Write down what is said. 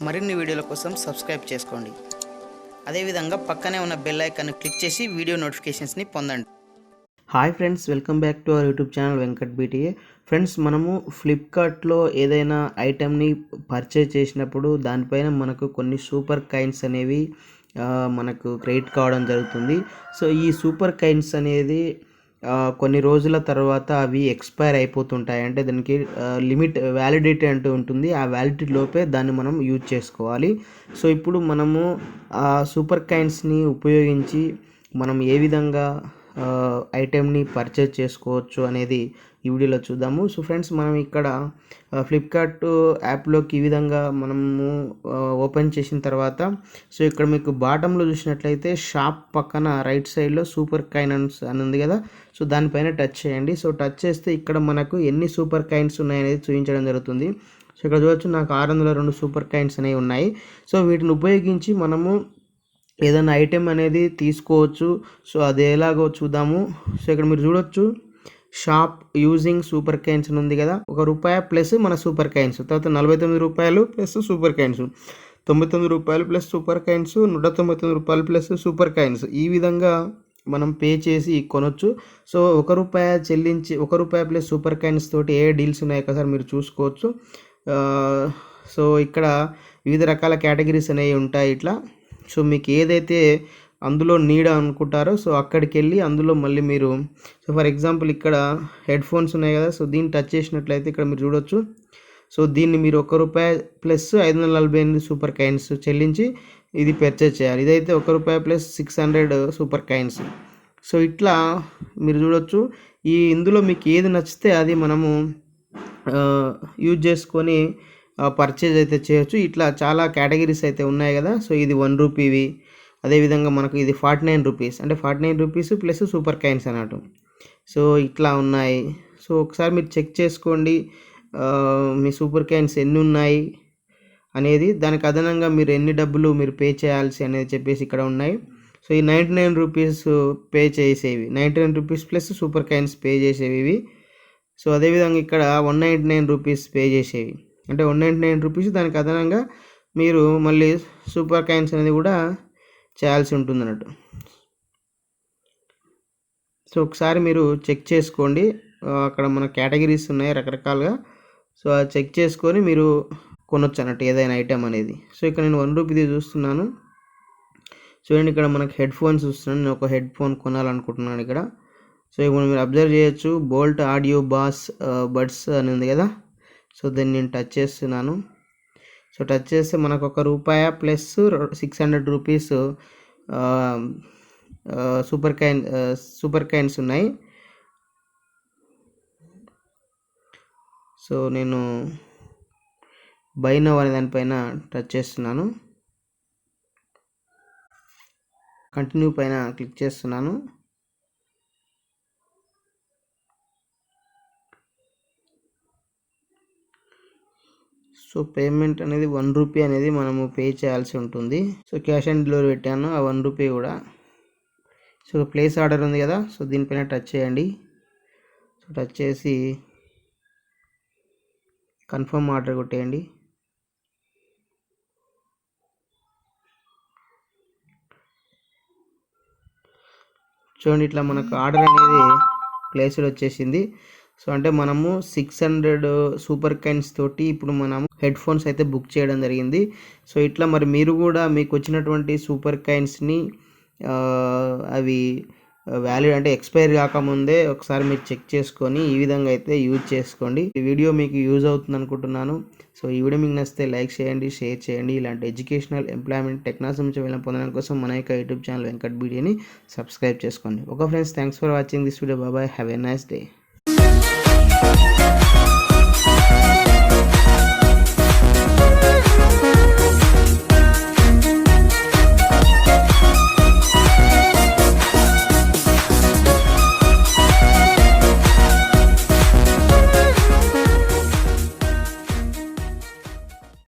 మరిన్ని వీడియోల కోసం సబ్స్క్రైబ్ చేసుకోండి. అదేవిధంగా పక్కనే ఉన్న బెల్ ఐకాన్ క్లిక్ చేసి వీడియో నోటిఫికేషన్స్ని పొందండి. Hi friends, welcome back to our YouTube channel Venkat BT. Friends, మనము ఫ్లిప్కార్ట్లో ఏదైనా ఐటెంని పర్చేజ్ చేసినప్పుడు దానిపైన మనకు కొన్ని సూపర్ కాయిన్స్ అనేవి మనకు క్రెడిట్ కావడం జరుగుతుంది. సో ఈ సూపర్ కాయిన్స్ అనేది కొన్ని రోజుల తర్వాత అవి ఎక్స్పైర్ అయిపోతుంటాయి. అంటే దానికి లిమిట్ వ్యాలిడిటీ అంటూ ఉంటుంది. ఆ వ్యాలిడిటీ లోపే దాన్ని మనం యూజ్ చేసుకోవాలి. సో ఇప్పుడు మనము ఆ సూపర్ కాయిన్స్ని ఉపయోగించి మనం ఏ విధంగా ఐటెంని పర్చేజ్ చేసుకోవచ్చు అనేది ఈ వీడియోలో చూద్దాము. సో ఫ్రెండ్స్, మనం ఇక్కడ ఫ్లిప్కార్ట్ యాప్లోకి ఈ విధంగా మనము ఓపెన్ చేసిన తర్వాత సో ఇక్కడ మీకు బాటంలో చూసినట్లయితే షాప్ పక్కన రైట్ సైడ్లో సూపర్ కాయిన్స్ అని ఉంది కదా. సో దానిపైన టచ్ చేయండి. సో టచ్ చేస్తే ఇక్కడ మనకు ఎన్ని సూపర్ కాయిన్స్ ఉన్నాయనేది చూపించడం జరుగుతుంది. సో ఇక్కడ చూడవచ్చు, నాకు 602 సూపర్ కాయిన్స్ అనేవి ఉన్నాయి. సో వీటిని ఉపయోగించి మనము ఏదైనా ఐటెం అనేది తీసుకోవచ్చు. సో అది ఎలాగో చూద్దాము. సో ఇక్కడ మీరు చూడొచ్చు, షాప్ యూజింగ్ సూపర్ కాయిన్స్ అని ఉంది కదా. ₹1 ప్లస్ మన సూపర్ కాయిన్స్, తర్వాత ₹49 plus super coins, ₹99 plus super coins, ₹199 plus super coins. ఈ విధంగా మనం పే చేసి కొనొచ్చు. సో ₹1 చెల్లించి ₹1 ప్లస్ సూపర్ కాయిన్స్ తోటి ఏ డీల్స్ ఉన్నాయో ఒకసారి మీరు చూసుకోవచ్చు. సో ఇక్కడ వివిధ రకాల కేటగిరీస్ అనేవి ఉంటాయి ఇట్లా. సో మీకు ఏదైతే అందులో నీడ్ అనుకుంటారో సో అక్కడికి వెళ్ళి అందులో మళ్ళీ మీరు సో ఫర్ ఎగ్జాంపుల్ ఇక్కడ హెడ్ ఫోన్స్ ఉన్నాయి కదా. సో దీన్ని టచ్ చేసినట్లయితే ఇక్కడ మీరు చూడొచ్చు. సో దీన్ని మీరు ₹1 ప్లస్ 548 సూపర్ కాయిన్స్ చెల్లించి ఇది పర్చేజ్ చేయాలి. ఇదైతే ₹1 ప్లస్ 600 సూపర్ కాయిన్స్. సో ఇట్లా మీరు చూడొచ్చు. ఇందులో మీకు ఏది నచ్చితే అది మనము యూజ్ చేసుకొని పర్చేజ్ అయితే చేయొచ్చు. ఇట్లా చాలా కేటగిరీస్ అయితే ఉన్నాయి కదా. సో ఇది ₹1, అదేవిధంగా మనకు ఇది ₹49, అంటే ₹49 ప్లస్ సూపర్ కాయిన్స్ అన్నట్టు. సో ఇట్లా ఉన్నాయి. సో ఒకసారి మీరు చెక్ చేసుకోండి మీ సూపర్ కాయిన్స్ ఎన్ని ఉన్నాయి అనేది. దానికి అదనంగా మీరు ఎన్ని డబ్బులు మీరు పే చేయాల్సి అనేది చెప్పేసి ఇక్కడ ఉన్నాయి. సో ఈ ₹99 పే చేసేవి, ₹99 ప్లస్ సూపర్ కాయిన్స్ పే చేసేవి ఇవి. సో అదేవిధంగా ఇక్కడ ₹199 పే చేసేవి, అంటే ₹199 దానికి అదనంగా మీరు మళ్ళీ సూపర్ కాయిన్స్ అనేది కూడా చేయాల్సి ఉంటుంది అన్నట్టు. సో ఒకసారి మీరు చెక్ చేసుకోండి. అక్కడ మన కేటగిరీస్ ఉన్నాయి రకరకాలుగా. సో అది చెక్ చేసుకొని మీరు కొనొచ్చు అన్నట్టు ఏదైనా ఐటెం అనేది. సో ఇక్కడ నేను ₹1 చూస్తున్నాను. చూడండి, ఇక్కడ మనకు హెడ్ ఫోన్స్ చూస్తున్నాను. నేను ఒక హెడ్ ఫోన్ కొనాలనుకుంటున్నాను ఇక్కడ. సో ఇప్పుడు మీరు అబ్జర్వ్ చేయొచ్చు, బోల్ట్ ఆడియో బాస్ బడ్స్ అని ఉంది కదా. సో దీన్ని నేను టచ్ చేస్తున్నాను. సో టచ్ చేస్తే మనకు ₹1 ప్లస్ ₹600 సూపర్ కాయిన్స్ ఉన్నాయి. సో నేను బై నౌ అనే దానిపైన టచ్ చేస్తున్నాను. కంటిన్యూ పైన క్లిక్ చేస్తున్నాను. సో పేమెంట్ అనేది ₹1 అనేది మనము పే చేయాల్సి ఉంటుంది. సో క్యాష్ ఆన్ డెలివరీ పెట్టాను, ఆ ₹1 కూడా. సో ప్లేస్ ఆర్డర్ ఉంది కదా. సో దీనిపైన టచ్ చేయండి. సో టచ్ చేసి కన్ఫర్మ్ ఆర్డర్ కొట్టేయండి. చూడండి, ఇట్లా మనకు ఆర్డర్ అనేది ప్లేస్డ్ వచ్చేసింది. సో అంటే మనము 600 సూపర్ కాయిన్స్ తోటి ఇప్పుడు మనము హెడ్ ఫోన్స్ అయితే బుక్ చేయడం జరిగింది. సో ఇట్లా మరి మీరు కూడా మీకు వచ్చినటువంటి సూపర్ కాయిన్స్ని అవి వ్యాలిడ్ అంటే ఎక్స్పైర్ కాకముందే ఒకసారి మీరు చెక్ చేసుకొని ఈ విధంగా అయితే యూజ్ చేసుకోండి. ఈ వీడియో మీకు యూజ్ అవుతుంది అనుకుంటున్నాను. సో ఈ వీడియో మీకు నచ్చితే లైక్ చేయండి, షేర్ చేయండి. ఇలాంటి ఎడ్యుకేషనల్, ఎంప్లాయ్మెంట్, టెక్నాలజీ నుంచి వెళ్ళిన పొందడం కోసం మన యొక్క యూట్యూబ్ ఛానల్ వెంకట్బీటీని సబ్స్క్రైబ్ చేసుకోండి. Okay friends, thanks for watching this video. Bye, have a nice day.